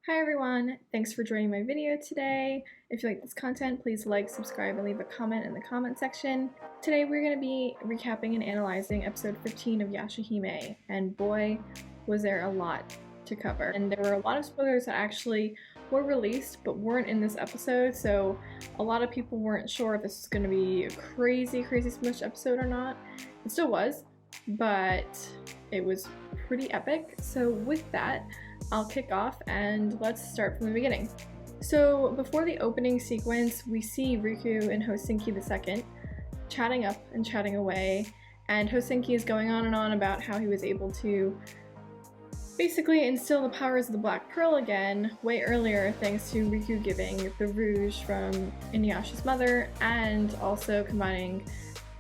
Hi everyone, thanks for joining my video today. If you like this content, please like, subscribe, and leave a comment in the comment section. Today we're going to be recapping and analyzing episode 15 of Yashahime, and boy, was there a lot to cover. And there were a lot of spoilers that actually were released but weren't in this episode, so a lot of people weren't sure if this was going to be a crazy smushed episode or not. It still was, but it was pretty epic. So with that, I'll kick off and let's start from the beginning. So before the opening sequence, we see Riku and Hosenki II chatting up and chatting away, and Hosenki is going on and on about how he was able to basically instill the powers of the Black Pearl again way earlier thanks to Riku giving the rouge from Inuyasha's mother and also combining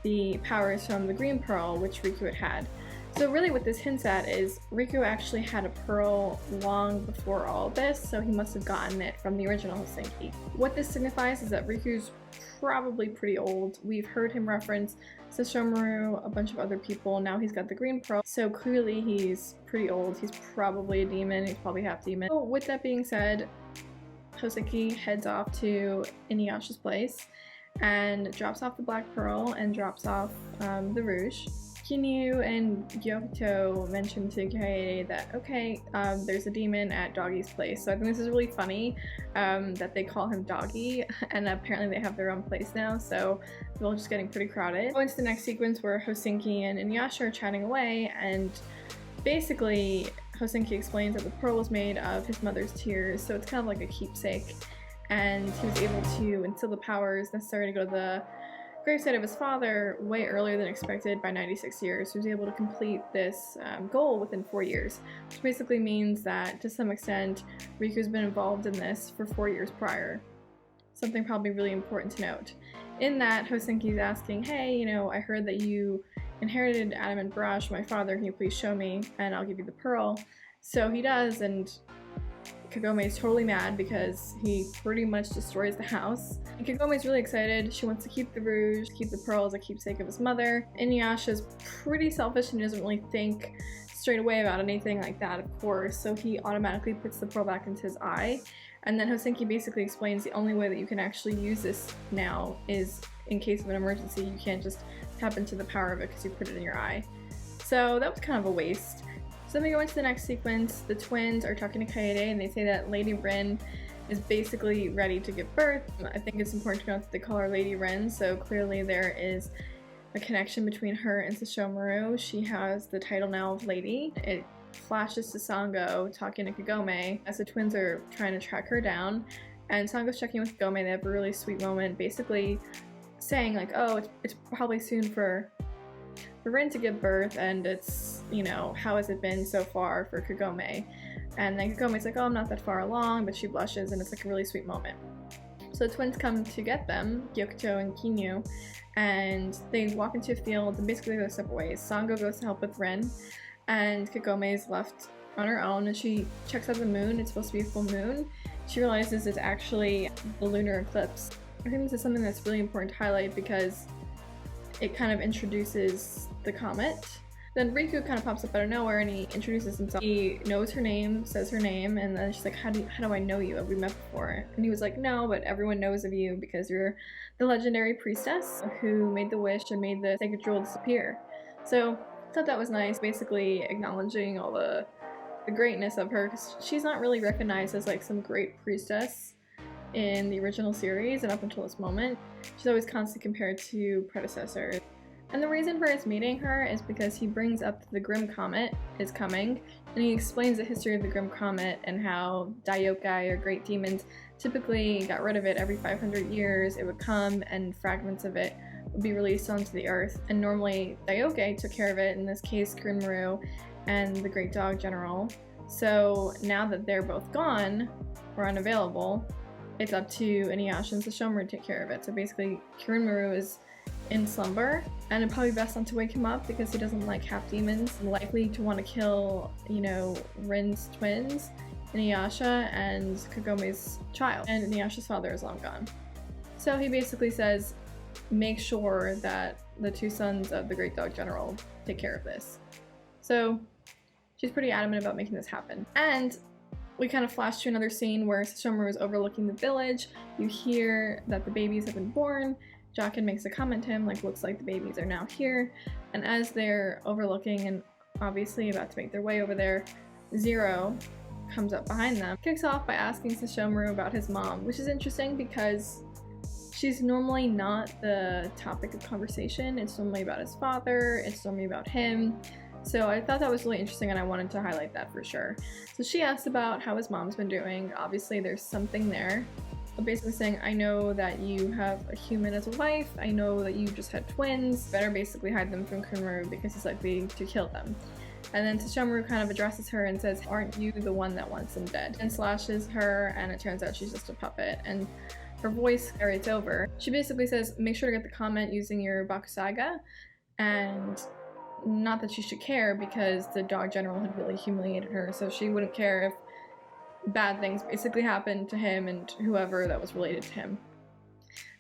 the powers from the Green Pearl, which Riku had had. So really what this hints at is Riku actually had a pearl long before all this, so he must have gotten it from the original Hosenki. What this signifies is that Riku's probably pretty old. We've heard him reference Sesshomaru, a bunch of other people. Now he's got the Green Pearl, so clearly he's pretty old. He's probably a demon. He's probably half demon. So with that being said, Hosenki heads off to Inuyasha's place and drops off the Black Pearl and drops off the rouge. Kinyu and Gyokito mentioned to Kaede that, okay, there's a demon at Doggy's place. So I think this is really funny that they call him Doggy, and apparently they have their own place now, so they're all just getting pretty crowded. Go into the next sequence where Hosenki and Inuyasha are chatting away, and basically Hosenki explains that the pearl was made of his mother's tears, so it's kind of like a keepsake, and he was able to instill the powers necessary to go to the gravesite of his father way earlier than expected by 96 years. He was able to complete this goal within 4 years, which basically means that to some extent Riku's been involved in this for 4 years prior. Something probably really important to note. In that, Hosenki's asking, hey, you know, I heard that you inherited Adamant Brush from my father, can you please show me and I'll give you the pearl? So he does, and Kagome is totally mad because he pretty much destroys the house. And Kagome is really excited. She wants to keep the rouge, keep the pearl as a keepsake of his mother. Inuyasha is pretty selfish and doesn't really think straight away about anything like that, of course, so he automatically puts the pearl back into his eye. And then Hosenki basically explains the only way that you can actually use this now is in case of an emergency. You can't just tap into the power of it because you put it in your eye. So that was kind of a waste. So then we go into the next sequence. The twins are talking to Kaede and they say that Lady Rin is basically ready to give birth. I think it's important to note that they call her Lady Rin, so clearly there is a connection between her and Sesshomaru. She has the title now of Lady. It flashes to Sango talking to Kagome as the twins are trying to track her down, and Sango's checking with Kagome. They have a really sweet moment basically saying like, oh, it's probably soon for Rin to give birth, and it's, you know, how has it been so far for Kagome? And then Kagome's like, oh, I'm not that far along, but she blushes, and it's like a really sweet moment. So the twins come to get them, Gyokito and Kinyu, and they walk into a field and basically go separate ways. Sango goes to help with Rin, and Kagome is left on her own, and she checks out the moon. It's supposed to be a full moon. She realizes it's actually the lunar eclipse. I think this is something that's really important to highlight because it kind of introduces the comet. Then Riku kind of pops up out of nowhere and he introduces himself. He knows her name, says her name, and then she's like, how do I know you? Have we met before? And he was like, no, but everyone knows of you because you're the legendary priestess who made the wish and made the sacred jewel disappear. So I thought that was nice, basically acknowledging all the greatness of her, because she's not really recognized as like some great priestess in the original series, and up until this moment she's always constantly compared to predecessors. And the reason for his meeting her is because he brings up that the Grim Comet is coming, and he explains the history of the Grim Comet and how Daiokai, or great demons, typically got rid of it every 500 years. It would come and fragments of it would be released onto the earth, and normally Daiokai took care of it, in this case Kirinmaru and the Great Dog General. So now that they're both gone or unavailable, it's up to Inuyasha and Sesshomaru to take care of it. So basically Kirinmaru is in slumber, and it'd probably be best not to wake him up because he doesn't like half demons, likely to want to kill, you know, Rin's twins, Inuyasha and Kagome's child, and Inuyasha's father is long gone. So he basically says, make sure that the two sons of the Great Dog General take care of this. So she's pretty adamant about making this happen. And we kind of flash to another scene where Sesshomaru is overlooking the village. You hear that the babies have been born. Jockin makes a comment to him, like, looks like the babies are now here. And as they're overlooking and obviously about to make their way over there, Zero comes up behind them. Kicks off by asking Sesshomaru about his mom, which is interesting because she's normally not the topic of conversation. It's normally about his father, it's normally about him. So I thought that was really interesting and I wanted to highlight that for sure. So she asked about how his mom's been doing. Obviously there's something there. But basically saying, I know that you have a human as a wife, I know that you just had twins, better basically hide them from Kirinmaru because he's likely to kill them. And then Sesshomaru kind of addresses her and says, aren't you the one that wants them dead? And slashes her and it turns out she's just a puppet. And her voice carries over. She basically says, make sure to get the comment using your Bakusaga, and not that she should care because the dog general had really humiliated her, so she wouldn't care if bad things basically happened to him and whoever that was related to him.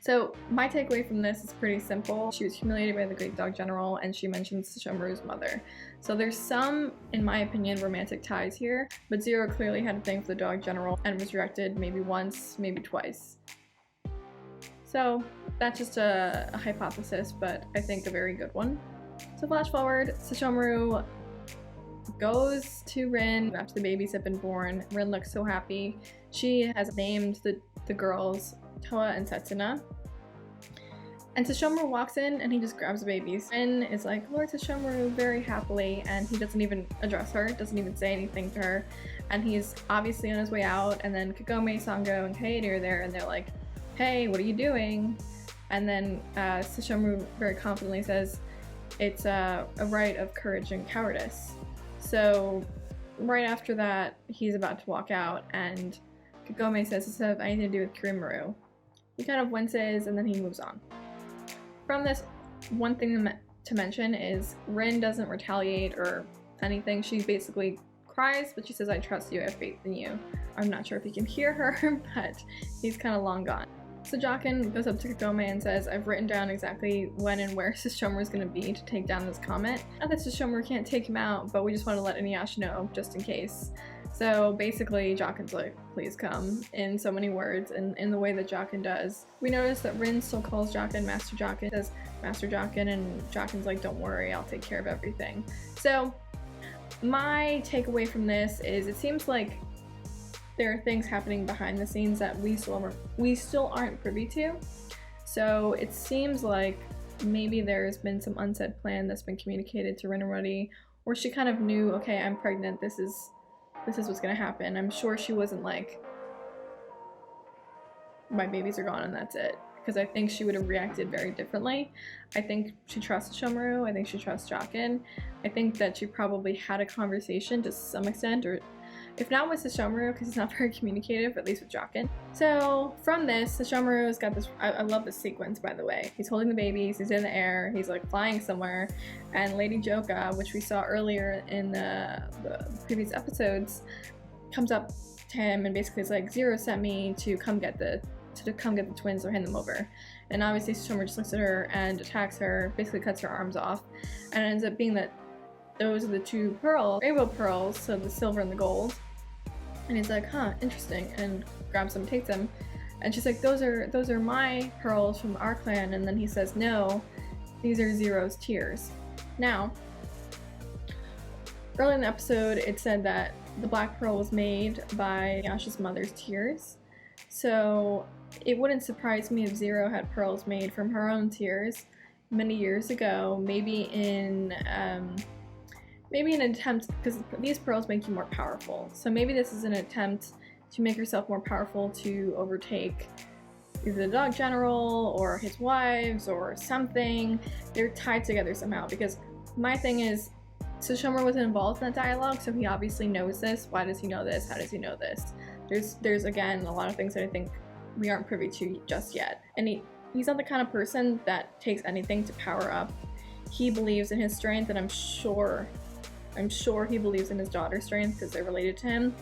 So my takeaway from this is pretty simple. She was humiliated by the great dog general and she mentions Sesshomaru's mother. So there's some, in my opinion, romantic ties here, but Zero clearly had a thing for the dog general and was rejected maybe once, maybe twice. So that's just a hypothesis, but I think a very good one. So flash forward, Sesshomaru goes to Rin after the babies have been born. Rin looks so happy. She has named the girls Toa and Setsuna. And Sesshomaru walks in and he just grabs the babies. Rin is like, Lord Sesshomaru, very happily, and he doesn't even address her, doesn't even say anything to her. And he's obviously on his way out, and then Kagome, Sango, and Kaede are there and they're like, hey, what are you doing? And then Sesshomaru very confidently says, it's a rite of courage and cowardice. So right after that, he's about to walk out and Kagome says this has anything to do with Kirinmaru. He kind of winces and then he moves on. From this, one thing to mention is Rin doesn't retaliate or anything. She basically cries, but she says, I trust you, I have faith in you. I'm not sure if you can hear her, but he's kind of long gone. So Jockin goes up to Kagome and says, I've written down exactly when and where Sesshomaru is going to be to take down this comet. Not that Sesshomaru can't take him out, but we just want to let Inuyasha know, just in case. So basically, Jockin's like, please come, in so many words, and in the way that Jockin does. We notice that Rin still calls Jockin Master Jockin, says Master Jockin, and Jockin's like, don't worry, I'll take care of everything. So my takeaway from this is it seems like there are things happening behind the scenes that we still aren't privy to. So it seems like maybe there's been some unsaid plan that's been communicated to Rin already, or she kind of knew, okay, I'm pregnant, this is what's gonna happen. I'm sure she wasn't like, my babies are gone and that's it, because I think she would have reacted very differently. I think she trusts Sesshomaru, I think she trusts Jockin. I think that she probably had a conversation to some extent, or if not with Sesshomaru, because he's not very communicative, at least with Jockin. So from this, Sesshomaru's got this, I love this sequence, by the way. He's holding the babies, he's in the air, he's like flying somewhere, and Lady Joka, which we saw earlier in the previous episodes, comes up to him and basically is like, Zero sent me to come get the twins or hand them over. And obviously Sesshomaru just looks at her and attacks her, basically cuts her arms off, and it ends up being that those are the two pearls, rainbow pearls, so the silver and the gold. And he's like, huh, interesting, and grabs them, takes them. And she's like, those are my pearls from our clan. And then he says, no, these are Zero's tears. Now, early in the episode, it said that the black pearl was made by Yasha's mother's tears. So it wouldn't surprise me if Zero had pearls made from her own tears many years ago, maybe in an attempt, because these pearls make you more powerful. So maybe this is an attempt to make herself more powerful to overtake either the dog general or his wives or something. They're tied together somehow, because my thing is, Sesshomaru wasn't involved in that dialogue, so he obviously knows this. Why does he know this? How does he know this? There's again a lot of things that I think we aren't privy to just yet. And he's not the kind of person that takes anything to power up. He believes in his strength, and I'm sure he believes in his daughter's strength because they're related to him.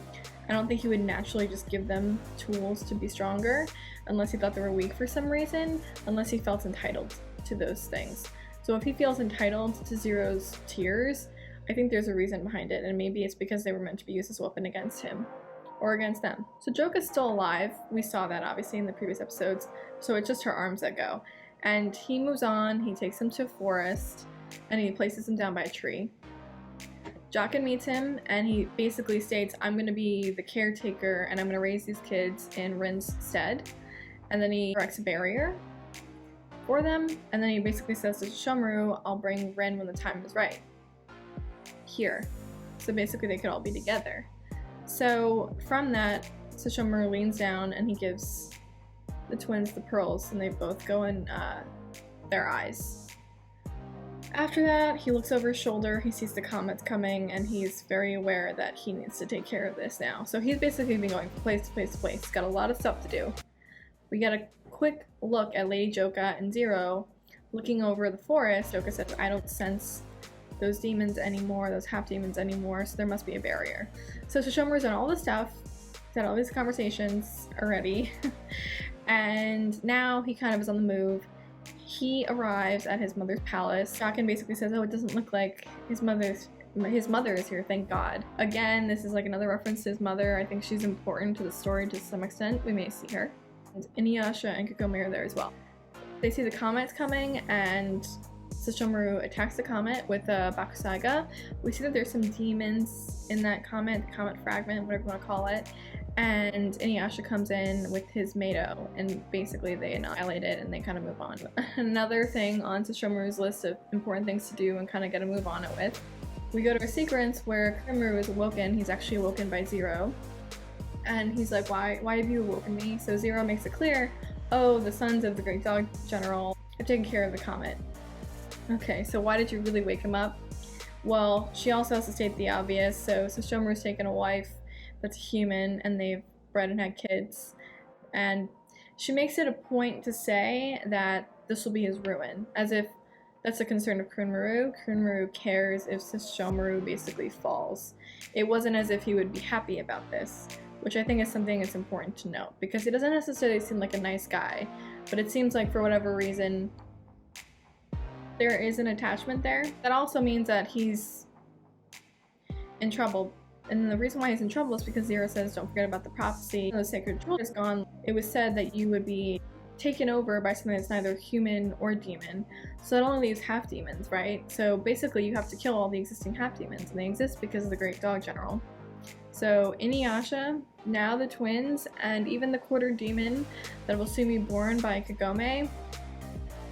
I don't think he would naturally just give them tools to be stronger unless he thought they were weak for some reason, unless he felt entitled to those things. So if he feels entitled to Zero's tears, I think there's a reason behind it, and maybe it's because they were meant to be used as a weapon against him. or against them. So Joka's still alive. We saw that obviously in the previous episodes. So it's just her arms that go. And he moves on, he takes him to a forest, and he places him down by a tree. Jokin meets him, and he basically states, I'm going to be the caretaker, and I'm going to raise these kids in Rin's stead. And then he erects a barrier for them, and then he basically says to Sesshomaru, I'll bring Rin when the time is right. Here. So basically they could all be together. So from that, Sesshomaru leans down and he gives the twins the pearls, and they both go in their eyes. After that, he looks over his shoulder, he sees the comets coming, and he's very aware that he needs to take care of this now. So he's basically been going from place to place to place. He's got a lot of stuff to do. We get a quick look at Lady Joka and Zero looking over the forest. Joka said, I don't sense those demons anymore, those half demons anymore, so there must be a barrier. So Sesshomaru's done all this stuff, he's had all these conversations already, and now he kind of is on the move. He arrives at his mother's palace. Jokin basically says, oh, it doesn't look like his mother is here, thank God. Again, this is like another reference to his mother. I think she's important to the story to some extent. We may see her. And Inuyasha and Kagome are there as well. They see the comets coming, and Sesshomaru attacks the comet with a Bakusaiga. We see that there's some demons in that comet, the comet fragment, whatever you want to call it. And Inuyasha comes in with his Mato, and basically they annihilate it and they kind of move on. Another thing on Sesshomaru's list of important things to do and kind of get a move on it with. We go to a sequence where Kirinmaru is awoken. He's actually awoken by Zero. And he's like, why have you awoken me? So Zero makes it clear, oh, the sons of the Great Dog General have taken care of the comet. Okay, so why did you really wake him up? Well, she also has to state the obvious. So Sesshomaru's taken a wife that's a human, and they've bred and had kids. And she makes it a point to say that this will be his ruin, as if that's a concern of Kirinmaru. Kirinmaru cares if Sesshomaru basically falls. It wasn't as if he would be happy about this, which I think is something that's important to note, because he doesn't necessarily seem like a nice guy, but it seems like for whatever reason there is an attachment there. That also means that he's in trouble. And the reason why he's in trouble is because Zero says, don't forget about the prophecy. When the sacred jewel is gone, it was said that you would be taken over by something that's neither human or demon. So that only leaves half demons, right? So basically you have to kill all the existing half demons, and they exist because of the Great Dog General. So Inuyasha, now the twins, and even the quarter demon that will soon be born by Kagome,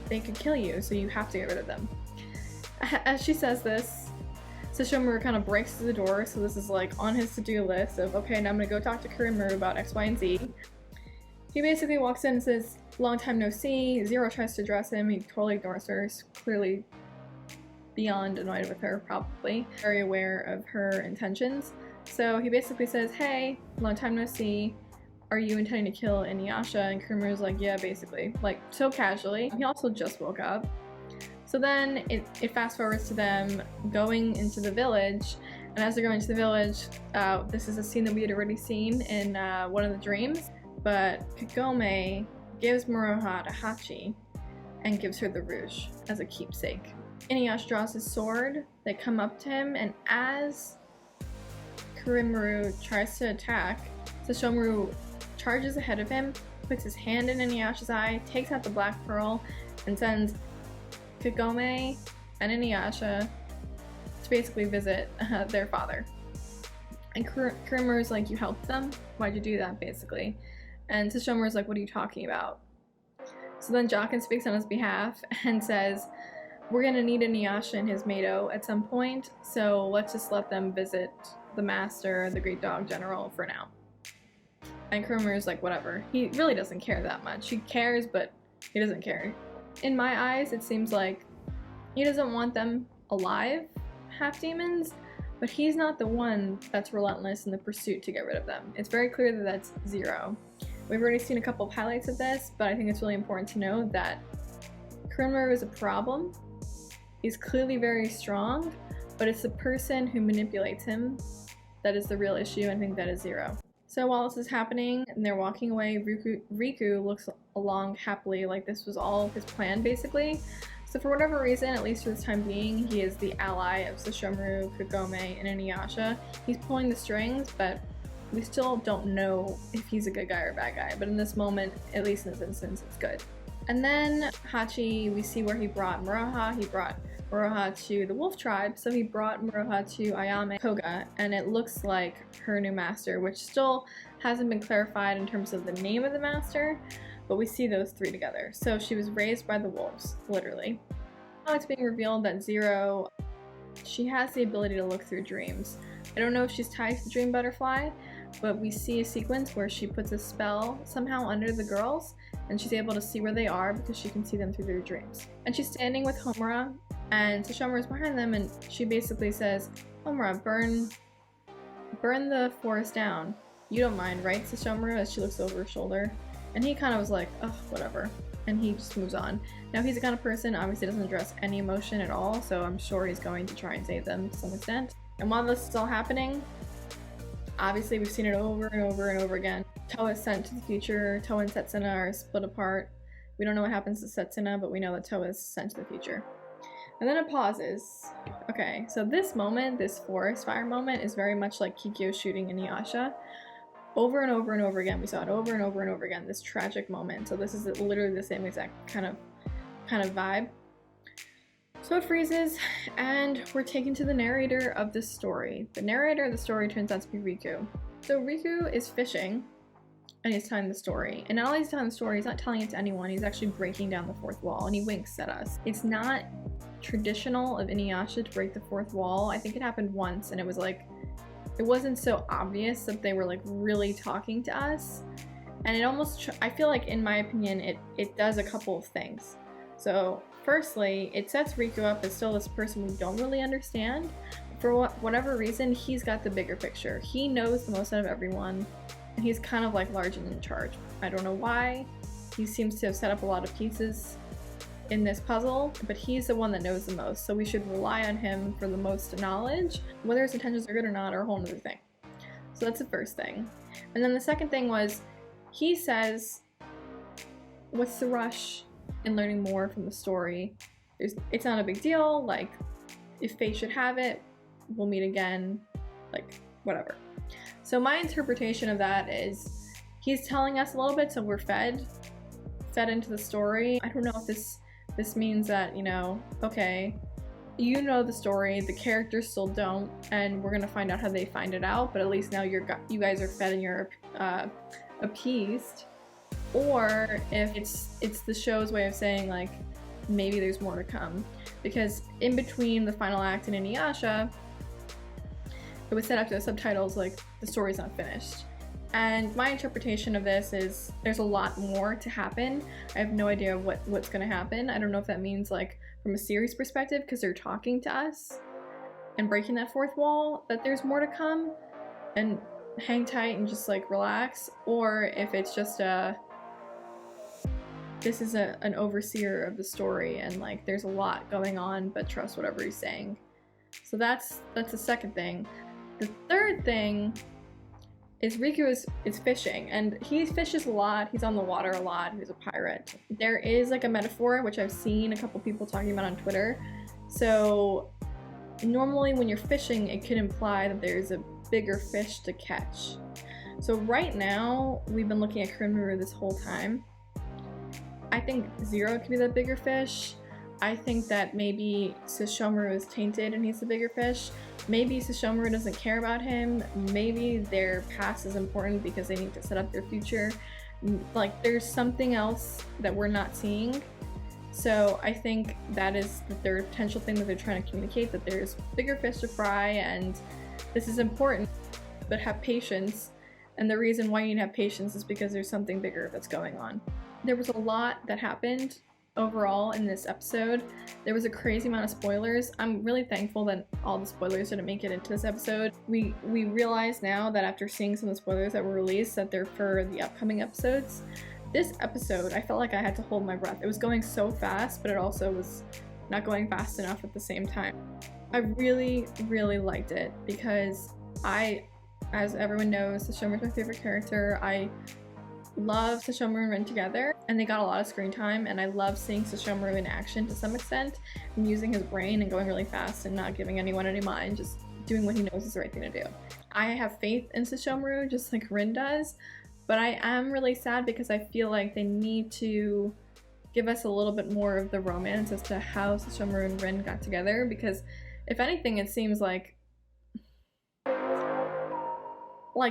they could kill you, so you have to get rid of them. As she says this, Sesshomaru kind of breaks through the door, so this is like on his to-do list of, okay, now I'm gonna go talk to Kirinmaru about X, Y, and Z. He basically walks in and says, long time no see. Zero tries to address him, he totally ignores her, he's clearly beyond annoyed with her, probably. Very aware of her intentions. So he basically says, hey, long time no see. Are you intending to kill Inuyasha? And Kirinmaru's like, yeah, basically. Like, so casually. He also just woke up. So then it fast forwards to them going into the village, and as they're going to the village, this is a scene that we had already seen in one of the dreams, but Kagome gives Moroha to Hachi and gives her the rouge as a keepsake. Inuyasha draws his sword, they come up to him, and as Kirinmaru tries to attack, Sesshomaru charges ahead of him, puts his hand in Inuyasha's eye, takes out the black pearl, and sends Kagome and Inuyasha to basically visit their father. And Kirinmaru's like, you helped them? Why'd you do that, basically? And Sesshomaru's like, what are you talking about? So then Jokin speaks on his behalf and says, we're gonna need Inuyasha and his Mato at some point, so let's just let them visit the master, the Great Dog General, for now. And Kirinmaru's like, whatever. He really doesn't care that much. He cares, but he doesn't care. In my eyes, it seems like he doesn't want them alive, half-demons, but he's not the one that's relentless in the pursuit to get rid of them. It's very clear that that's Zero. We've already seen a couple of highlights of this, but I think it's really important to know that Kirinmaru is a problem. He's clearly very strong, but it's the person who manipulates him that is the real issue, and I think that is Zero. So while this is happening and they're walking away, Riku looks along happily, like this was all his plan, basically. So for whatever reason, at least for this time being, he is the ally of Sesshomaru, Kagome, and Inuyasha. He's pulling the strings, but We still don't know if he's a good guy or a bad guy, but in this moment, at least in this instance, it's good. And then Hachi, we see where he brought Moroha. He brought Moroha to the wolf tribe, so he brought Moroha to Ayame Koga, and it looks like her new master, which still hasn't been clarified in terms of the name of the master, but we see those three together. So she was raised by the wolves, literally. Now it's being revealed that Zero, she has the ability to look through dreams. I don't know if she's tied to the dream butterfly, but we see a sequence where she puts a spell somehow under the girls, and she's able to see where they are because she can see them through their dreams. And she's standing with Homura, and Sesshomaru is behind them, and she basically says, Homura, burn the forest down. You don't mind, right, Sesshomaru, as she looks over her shoulder. And he kind of was like, ugh, whatever. And he just moves on. Now he's the kind of person, obviously doesn't address any emotion at all, so I'm sure he's going to try and save them to some extent. And while this is all happening, obviously we've seen it over and over and over again. Toa is sent to the future. Toa and Setsuna are split apart. We don't know what happens to Setsuna, but we know that Toa is sent to the future. And then it pauses. Okay, so this moment, this forest fire moment, is very much like Kikyo shooting Inuyasha. Over and over and over again. We saw it over and over and over again, this tragic moment. So this is literally the same exact kind of vibe. So it freezes, and we're taken to the narrator of this story. The narrator of the story turns out to be Riku. So Riku is fishing, and he's telling the story. And not only is he telling the story, he's not telling it to anyone, he's actually breaking down the fourth wall, and he winks at us. It's not traditional of Inuyasha to break the fourth wall. I think it happened once, and it was like, it wasn't so obvious that they were like really talking to us. And it almost, I feel like in my opinion, it does a couple of things. So firstly, it sets Riku up as still this person we don't really understand. For whatever reason, he's got the bigger picture. He knows the most out of everyone, and he's kind of like large and in charge. I don't know why. He seems to have set up a lot of pieces in this puzzle, but he's the one that knows the most, so we should rely on him for the most knowledge. Whether his intentions are good or not are a whole nother thing. So that's the first thing. And then the second thing was, he says, what's the rush in learning more from the story? It's not a big deal, like, if fate should have it, we'll meet again, like, whatever. So my interpretation of that is, he's telling us a little bit so we're fed into the story. I don't know if this means that, you know, okay, you know the story, the characters still don't, and we're gonna find out how they find it out, but at least now you guys are fed and you're appeased. Or if it's the show's way of saying, like, maybe there's more to come. Because in between the final act in Inuyasha, it was set up to the subtitles like, the story's not finished. And my interpretation of this is there's a lot more to happen. I have no idea what's gonna happen. I don't know if that means, like, from a series perspective, because they're talking to us and breaking that fourth wall, that there's more to come, and hang tight and just like relax, or if it's just this is an overseer of the story and like there's a lot going on, but trust whatever he's saying. So that's the second thing. The third thing is Riku is fishing, and he fishes a lot, he's on the water a lot, he's a pirate. There is like a metaphor, which I've seen a couple people talking about on Twitter. So normally when you're fishing, it could imply that there's a bigger fish to catch. So right now, we've been looking at Kirinmaru this whole time. I think Zero could be the bigger fish. I think that maybe Sesshomaru is tainted and he's the bigger fish. Maybe Sesshomaru doesn't care about him. Maybe their past is important because they need to set up their future. Like, there's something else that we're not seeing. So I think that is the third potential thing that they're trying to communicate, that there's bigger fish to fry and this is important, but have patience. And the reason why you need to have patience is because there's something bigger that's going on. There was a lot that happened overall in this episode. There was a crazy amount of spoilers. I'm really thankful that all the spoilers didn't make it into this episode. We realize now that after seeing some of the spoilers that were released that they're for the upcoming episodes. This episode, I felt like I had to hold my breath. It was going so fast, but it also was not going fast enough at the same time. I really, really liked it because as everyone knows, Sesshomaru is my favorite character. I love Sesshomaru and Rin together, and they got a lot of screen time, and I love seeing Sesshomaru in action to some extent, and using his brain and going really fast and not giving anyone any mind, just doing what he knows is the right thing to do. I have faith in Sesshomaru just like Rin does, but I am really sad because I feel like they need to give us a little bit more of the romance as to how Sesshomaru and Rin got together, because if anything it seems like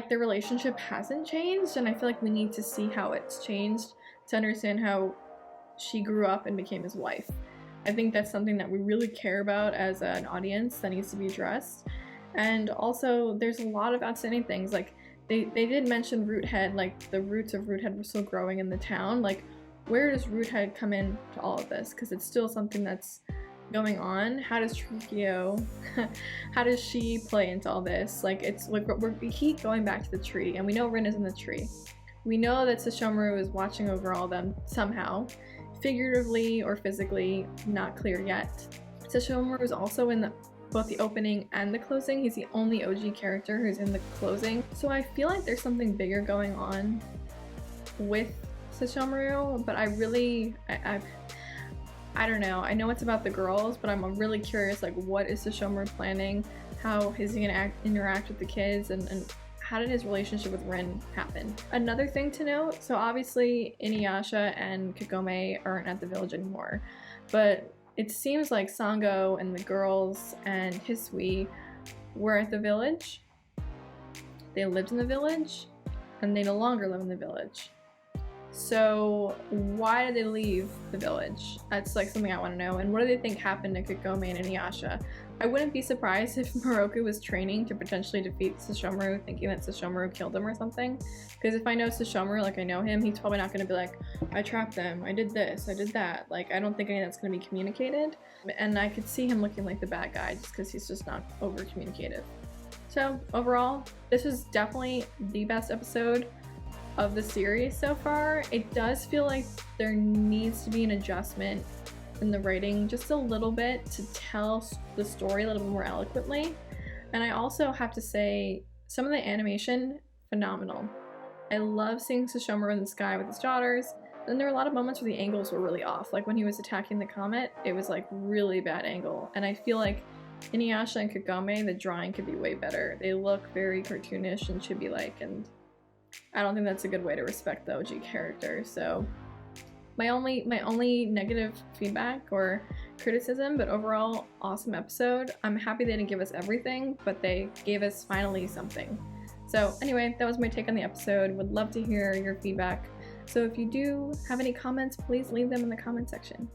their relationship hasn't changed, and I feel like we need to see how it's changed to understand how she grew up and became his wife. I think that's something that we really care about as an audience that needs to be addressed. And also there's a lot of outstanding things, like they did mention Roothead, like the roots of Roothead were still growing in the town. Like where does Roothead come in to all of this, because it's still something that's going on. How does Trikio how does she play into all this? Like it's like we keep going back to the tree, and we know Rin is in the tree. We know that Sesshomaru is watching over all of them somehow, figuratively or physically, not clear yet. Sesshomaru is also in both the opening and the closing. He's the only OG character who's in the closing. So I feel like there's something bigger going on with Sesshomaru, but I don't know. I know it's about the girls, but I'm really curious, like what is Sesshomaru planning? How is he gonna interact with the kids, and how did his relationship with Rin happen? Another thing to note, so obviously Inuyasha and Kagome aren't at the village anymore, but it seems like Sango and the girls and Hisui were at the village. They lived in the village, and they no longer live in the village. So why did they leave the village? That's like something I want to know. And what do they think happened to Kagome and Inuyasha? I wouldn't be surprised if Moroku was training to potentially defeat Sesshomaru, thinking that Sesshomaru killed him or something. Because if I know Sesshomaru, like I know him, he's probably not going to be like, I trapped them, I did this, I did that. Like I don't think any of that's going to be communicated. And I could see him looking like the bad guy just because he's just not over communicative. So overall, this was definitely the best episode of the series so far. It does feel like there needs to be an adjustment in the writing just a little bit to tell the story a little bit more eloquently. And I also have to say, some of the animation, phenomenal. I love seeing Sesshomaru in the sky with his daughters. Then there were a lot of moments where the angles were really off, like when he was attacking the comet, it was like really bad angle. And I feel like Inuyasha and Kagome, the drawing could be way better. They look very cartoonish and chibi-like, and I don't think that's a good way to respect the OG character. So my only negative feedback or criticism, but overall awesome episode. I'm happy they didn't give us everything, but they gave us finally something. So anyway, that was my take on the episode. Would love to hear your feedback. So if you do have any comments, please leave them in the comment section.